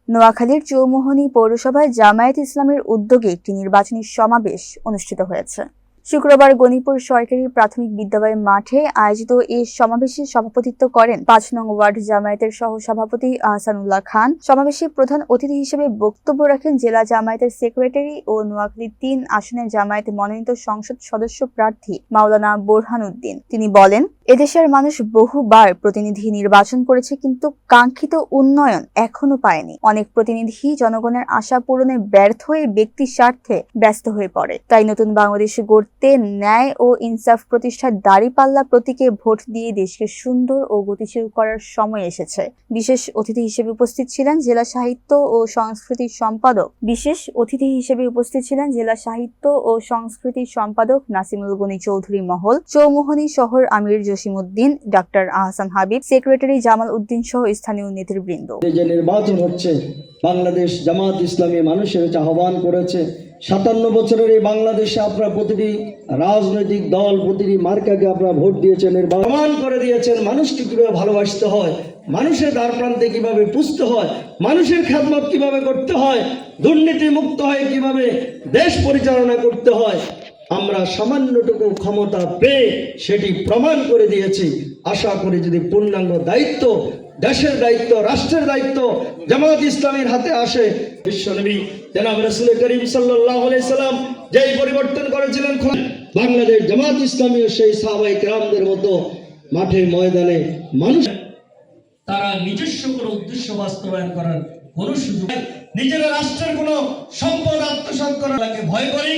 নোয়াখালীর চৌমুহনী পৌরসভায় জামায়াত ইসলামের উদ্যোগে একটি নির্বাচনী সমাবেশ অনুষ্ঠিত হয়েছে। শুক্রবার গণিপুর সরকারি প্রাথমিক বিদ্যালয় মাঠে আয়োজিত এই সমাবেশে সভাপতিত্ব করেন ৫ নং ওয়ার্ড জামায়াতের সহসভাপতি আহসানুল্লাহ খান। সমাবেশে প্রধান অতিথি হিসেবে বক্তব্য রাখেন জেলা জামায়াতের সেক্রেটারি ও নোয়াখালী ৩ আসনের জামায়াতে মনোনীত সংসদ সদস্য প্রার্থী মাওলানা বোরহান উদ্দিন। তিনি বলেন, এদেশের মানুষ বহুবার প্রতিনিধি নির্বাচন করেছে, কিন্তু কাঙ্ক্ষিত উন্নয়ন এখনো পায়নি। অনেক প্রতিনিধি জনগণের আশা পূরণে ব্যর্থ হয়ে ব্যক্তি স্বার্থে ব্যস্ত হয়ে পড়ে। তাই নতুন বাংলাদেশ গড়তে ন্যায় ও ইনসাফ প্রতিষ্ঠার দাঁড়িপাল্লা প্রতীকে ভোট দিয়ে দেশকে সুন্দর ও গতিশীল করার সময় এসেছে। বিশেষ অতিথি হিসেবে উপস্থিত ছিলেন জেলা সাহিত্য ও সংস্কৃতি সম্পাদক নাসিমুল গনি চৌধুরী মহল, চৌমুহনী শহর আমির জসিমউদ্দিন, ডাক্তার আহসান হাবিব, সেক্রেটারি জামাল উদ্দিন সহ স্থানীয় নেতৃবৃন্দ। যে নির্বাচন হচ্ছে, বাংলাদেশ জামাত ইসলামী মানুষের আহ্বান করেছে। ৫৭ বছরের এই বাংলাদেশে আপনারা প্রতিটি রাজনৈতিক দল, প্রতিটি মার্কাকে আপনারা ভোট দিয়েছেন, প্রমাণ করে দিয়েছেন মানুষকে কিভাবে ভালোবাসতে হয়, মানুষের দ্বার প্রান্তে কিভাবে পুষতে হয়, মানুষের খেদমত কিভাবে করতে হয়, দুর্নীতি মুক্ত হয়ে কিভাবে দেশ পরিচালনা করতে হয়। আমরা সামান্যটুকু ক্ষমতা পেয়ে সেটি প্রমাণ করে দিয়েছি। আশা করি যদি পূর্ণাঙ্গ দায়িত্ব, দেশের দায়িত্ব, রাষ্ট্রের দায়িত্ব জামাত ইসলামের হাতে আসে, বিশ্বনবী জনাব রাসূল করিম সাল্লাল্লাহু আলাইহি সাল্লাম যেই পরিবর্তন করেছিলেন, বাংলাদেশ জামাত ইসলামী সেই সাহাবায়ে কেরামদের মতো মাঠে ময়দানে মানুষ তারা নিজস্ব কোনো উদ্দেশ্য বাস্তবায়ন করার কোনো সুযোগ, নিজের রাষ্ট্রের কোনো সম্পদ আত্মসাৎ করাকে ভয় করে